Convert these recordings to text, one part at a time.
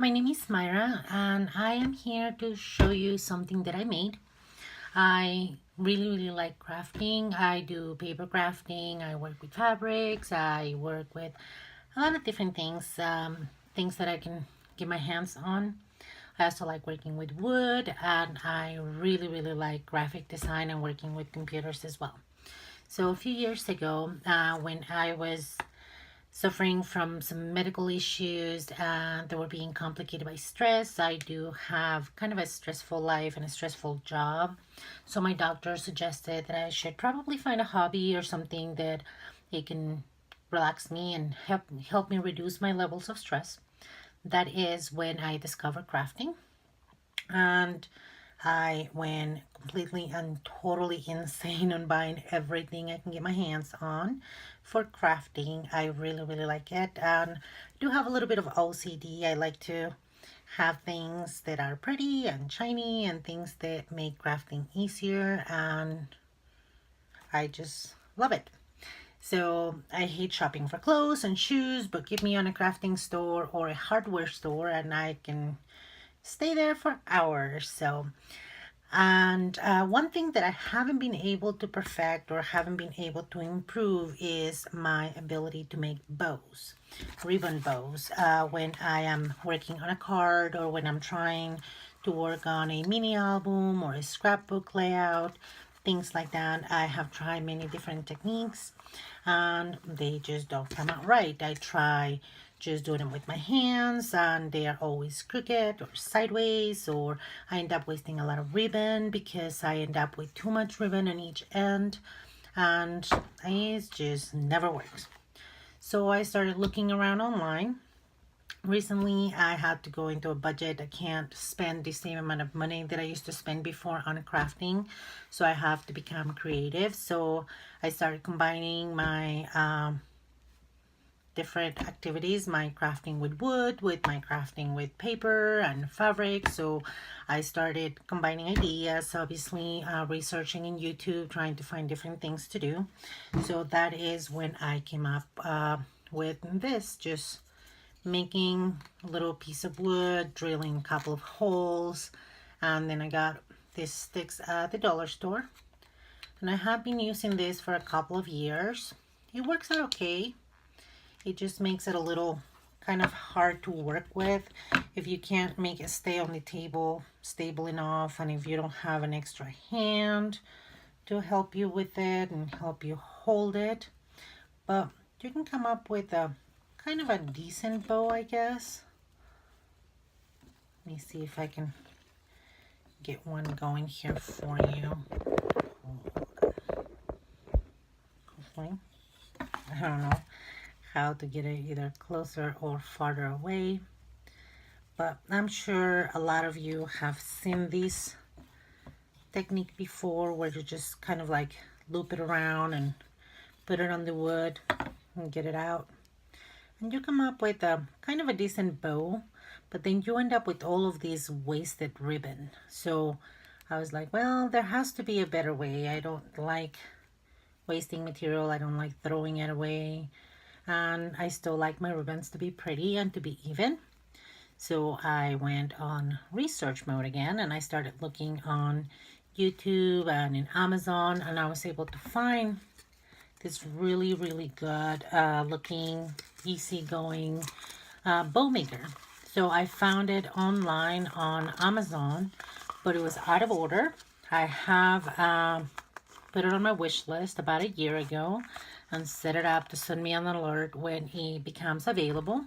My name is Myra and I am here to show you something that I made. I really like crafting. I do paper crafting, I work with fabrics, I work with a lot of different things, things that I can get my hands on. I also like working with wood and I really like graphic design and working with computers as well. So a few years ago, when I was suffering from some medical issues that were being complicated by stress. I do have kind of a stressful life and a stressful job. So my doctor suggested that I should probably find a hobby or something that it can relax me and help me reduce my levels of stress. That is when I discovered crafting. And I went completely and totally insane on buying everything I can get my hands on for crafting. I really like it, and I do have a little bit of OCD. I like to have things that are pretty and shiny and things that make crafting easier, and I just love it. So I hate shopping for clothes and shoes, but give me on a crafting store or a hardware store and I can stay there for hours. And one thing that I haven't been able to perfect or haven't been able to improve is my ability to make bows, ribbon bows, when I am working on a card or when I'm trying to work on a mini album or a scrapbook layout, things like that. I have tried many different techniques and they just don't come out right. I try just doing them with my hands and they are always crooked or sideways, or I end up wasting a lot of ribbon because I end up with too much ribbon on each end and it just never works. So I started looking around online. Recently, I had to go into a budget. I can't spend the same amount of money that I used to spend before on crafting, so I have to become creative. So I started combining my different activities, my crafting with wood, with my crafting with paper and fabric. So I started combining ideas, obviously researching in YouTube, trying to find different things to do. So that is when I came up with this, just making a little piece of wood, drilling a couple of holes, and then I got these sticks at the dollar store. And I have been using this for a couple of years. It works out okay. It just makes it a little kind of hard to work with if you can't make it stay on the table stable enough, and if you don't have an extra hand to help you with it and help you hold it. But you can come up with a kind of a decent bow, I guess. Let me see if I can get one going here for you. Hopefully. I don't know how to get it either closer or farther away, but I'm sure a lot of you have seen this technique before, where you just kind of like loop it around and put it on the wood and get it out. And you come up with a kind of a decent bow, but then you end up with all of this wasted ribbon. So I was like, well, there has to be a better way. I don't like wasting material. I don't like throwing it away. And I still like my ribbons to be pretty and to be even. So I went on research mode again and I started looking on YouTube and in Amazon, and I was able to find this really good looking, easygoing bow maker. So I found it online on Amazon, but it was out of order. I have put it on my wish list about a year ago and set it up to send me an alert when it becomes available.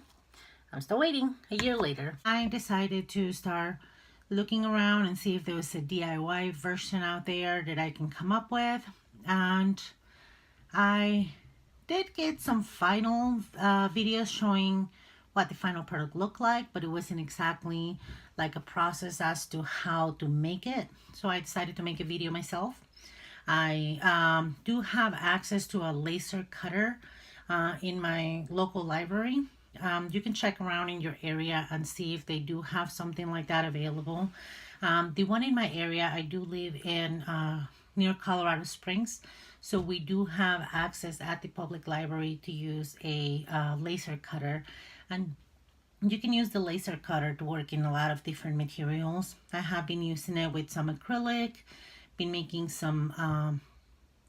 I'm still waiting a year later. I decided to start looking around and see if there was a DIY version out there that I can come up with, and I did get some final videos showing what the final product looked like, but it wasn't exactly like a process as to how to make it. So I decided to make a video myself. I do have access to a laser cutter in my local library. You can check around in your area and see if they do have something like that available. The one in my area, I do live in near Colorado Springs, so we do have access at the public library to use a laser cutter, and You can use the laser cutter to work in a lot of different materials. I have been using it with some acrylic, been making some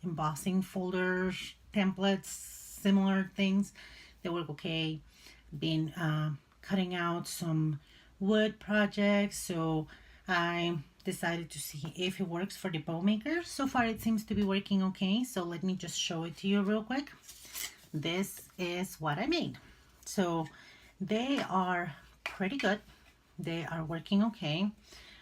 embossing folders, templates, similar things. They work okay. Been cutting out some wood projects, so I decided to see if it works for the bow maker. So far it seems to be working okay, so let me just show it to you real quick. This is what I made. So they are pretty good. They are working okay,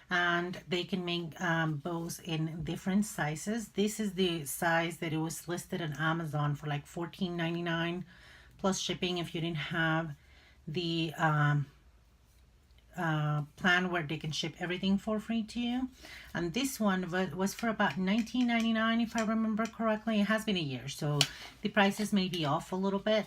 and they can make bows in different sizes. This is the size that it was listed on Amazon for like $14.99 plus shipping if you didn't have the plan where they can ship everything for free to you. And this one was for about $19.99 if I remember correctly. It has been a year, so the prices may be off a little bit.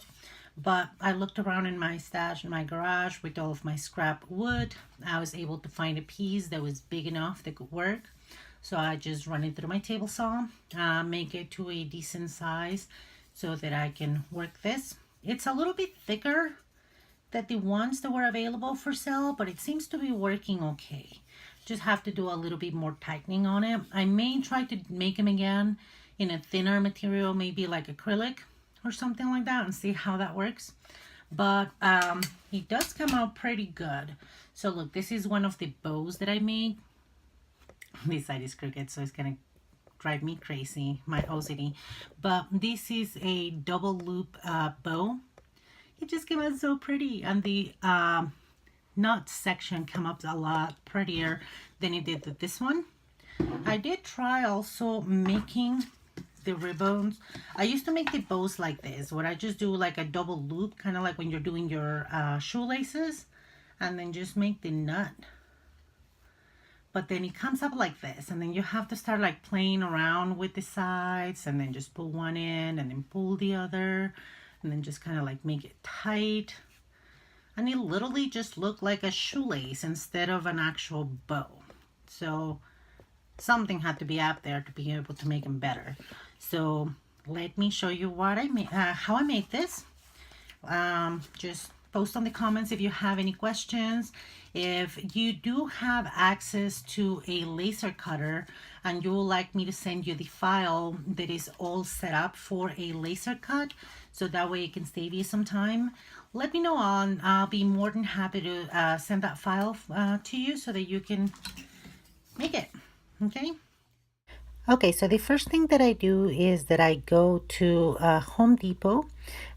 But I looked around in my stash in my garage with all of my scrap wood. I was able to find a piece that was big enough that could work. So I just run it through my table saw, make it to a decent size so that I can work this. It's a little bit thicker than the ones that were available for sale, but it seems to be working okay. Just have to do a little bit more tightening on it. I may try to make them again in a thinner material, maybe like acrylic or something like that, and see how that works. But it does come out pretty good. So look, this is one of the bows that I made. This side is crooked, so it's gonna drive me crazy, my OCD. But this is a double loop bow. It just came out so pretty, and the knot section came up a lot prettier than it did with this one. I did try also making the ribbons. I used to make the bows like this, where I just do like a double loop, kind of like when you're doing your shoelaces, and then just make the nut. But then it comes up like this, and then you have to start like playing around with the sides, and then just pull one in and then pull the other, and then just kind of like make it tight. And it literally just looked like a shoelace instead of an actual bow. So something had to be up there to be able to make them better. So let me show you what I made, how I made this. Just post on the comments if you have any questions. If you do have access to a laser cutter and you would like me to send you the file that is all set up for a laser cut, so that way it can save you some time, let me know. I'll be more than happy to send that file to you so that you can make it. Okay. Okay, so the first thing that I do is that I go to Home Depot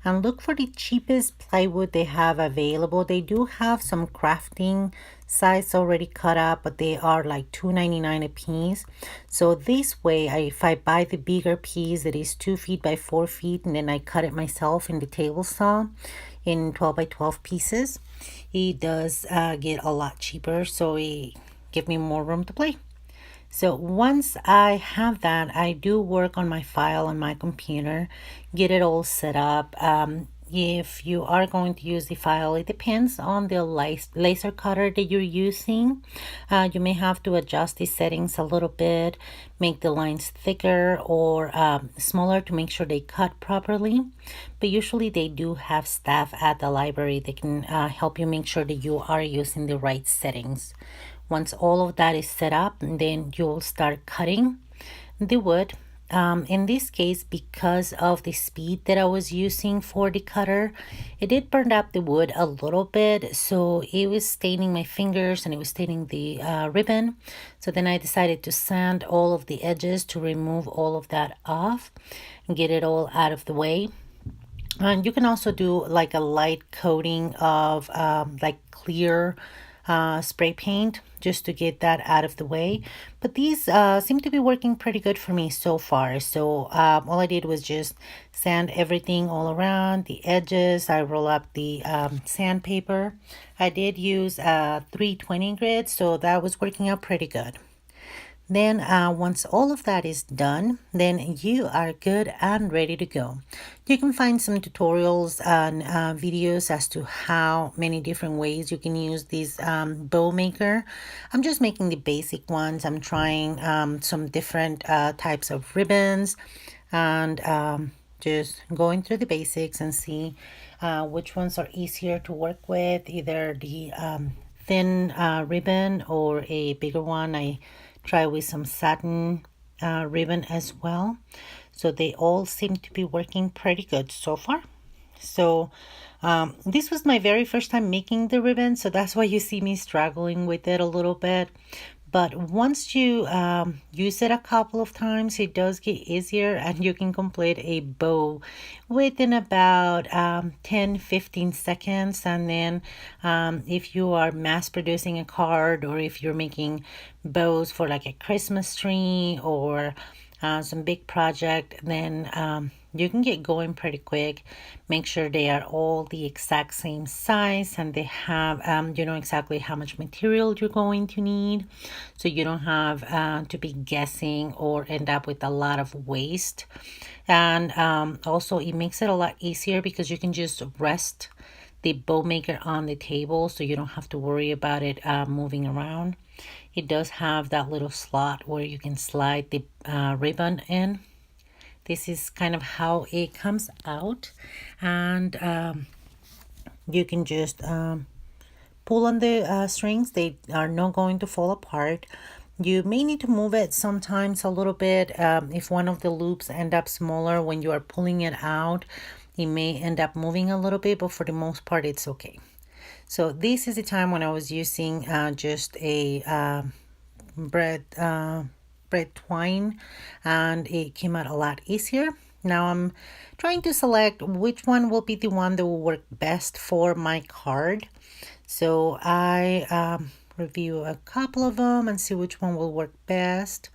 and look for the cheapest plywood they have available. They do have some crafting size already cut up, but they are like $2.99 a piece. So this way, if I buy the bigger piece that is 2 feet by 4 feet, and then I cut it myself in the table saw in 12 by 12 pieces, it does get a lot cheaper, so it gives me more room to play. So once I have that, I do work on my file on my computer, get it all set up. If you are going to use the file, it depends on the laser cutter that you're using. You may have to adjust the settings a little bit, make the lines thicker or smaller to make sure they cut properly. But usually they do have staff at the library that can help you make sure that you are using the right settings. Once all of that is set up, then you'll start cutting the wood. In this case, because of the speed that I was using for the cutter, it did burn up the wood a little bit, so it was staining my fingers and it was staining the ribbon. So then I decided to sand all of the edges to remove all of that off and get it all out of the way. And you can also do like a light coating of like clear spray paint just to get that out of the way. But these seem to be working pretty good for me so far. So all I did was just sand everything all around the edges. I roll up the sandpaper. I did use 320 grit, so that was working out pretty good. Then once all of that is done, then you are good and ready to go. You can find some tutorials and videos as to how many different ways you can use this bow maker. I'm just making the basic ones. I'm trying some different types of ribbons and just going through the basics and see which ones are easier to work with, either the thin ribbon or a bigger one. I try with some satin ribbon as well. So they all seem to be working pretty good so far. So this was my very first time making the ribbon, so that's why you see me struggling with it a little bit. But once you use it a couple of times, it does get easier and you can complete a bow within about 10-15 seconds. And then if you are mass producing a card, or if you're making bows for like a Christmas tree or some big project, then you can get going pretty quick. Make sure they are all the exact same size and they have you know exactly how much material you're going to need, so you don't have to be guessing or end up with a lot of waste. And also it makes it a lot easier because you can just rest the bow maker on the table, so you don't have to worry about it moving around. It does have that little slot where you can slide the ribbon in. This is kind of how it comes out, and you can just pull on the strings. They are not going to fall apart. You may need to move it sometimes a little bit. If one of the loops end up smaller when you are pulling it out, it may end up moving a little bit, but for the most part it's okay. So this is the time when I was using just a bread twine, and it came out a lot easier. Now I'm trying to select which one will be the one that will work best for my card. So I review a couple of them and see which one will work best.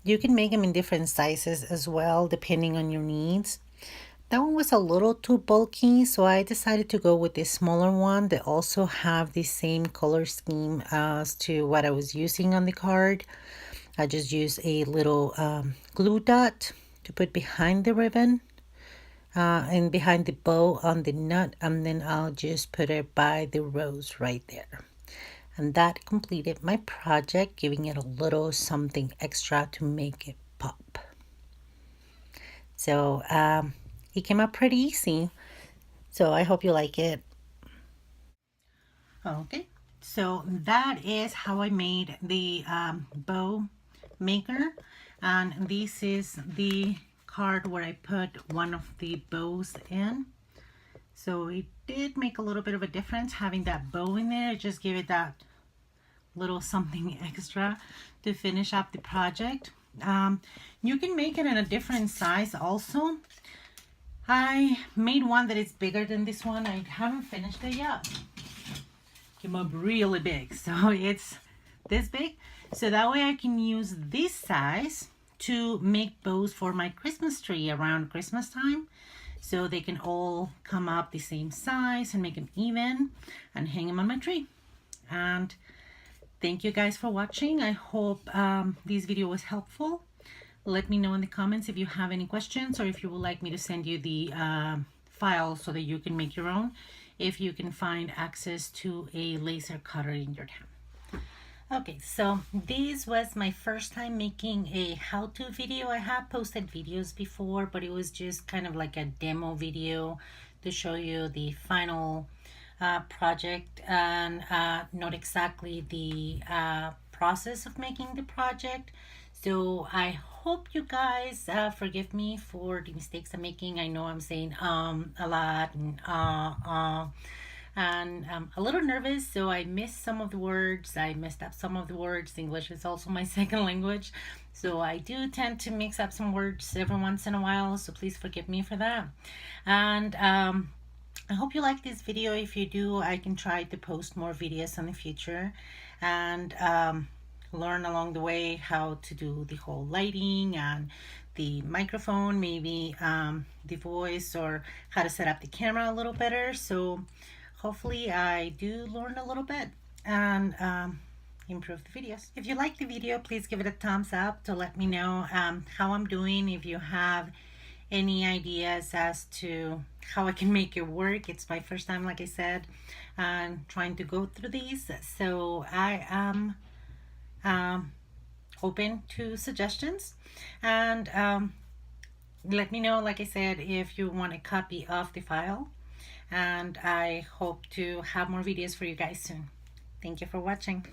You can make them in different sizes as well, depending on your needs. That one was a little too bulky, so I decided to go with this smaller one that also have the same color scheme as to what I was using on the card. I just use a little glue dot to put behind the ribbon and behind the bow on the nut, and then I'll just put it by the rose right there. And that completed my project, giving it a little something extra to make it pop. So it came out pretty easy. So I hope you like it. Okay, so that is how I made the bow maker, and this is the card where I put one of the bows in. So it did make a little bit of a difference having that bow in there. It just gave it that little something extra to finish up the project. You can make it in a different size also. I made one that is bigger than this one. I haven't finished it yet. Came up really big, so it's this big. So that way I can use this size to make bows for my Christmas tree around Christmas time. So they can all come up the same size and make them even and hang them on my tree. And thank you guys for watching. I hope this video was helpful. Let me know in the comments if you have any questions, or if you would like me to send you the file so that you can make your own, if you can find access to a laser cutter in your town. Okay, so this was my first time making a how-to video. I have posted videos before, but it was just kind of like a demo video to show you the final project, and not exactly the process of making the project. So I hope you guys forgive me for the mistakes I'm making. I know I'm saying a lot, and I'm a little nervous, so I missed some of the words. I messed up some of the words. English is also my second language, so I do tend to mix up some words every once in a while, so please forgive me for that. And I hope you like this video. If you do, I can try to post more videos in the future, and learn along the way how to do the whole lighting and the microphone, maybe the voice, or how to set up the camera a little better. So hopefully I do learn a little bit and improve the videos. If you like the video, please give it a thumbs up to let me know how I'm doing. If you have any ideas as to how I can make it work. It's my first time, like I said, trying to go through these, so I am open to suggestions. And let me know, like I said, if you want a copy of the file, and I hope to have more videos for you guys soon. Thank you for watching.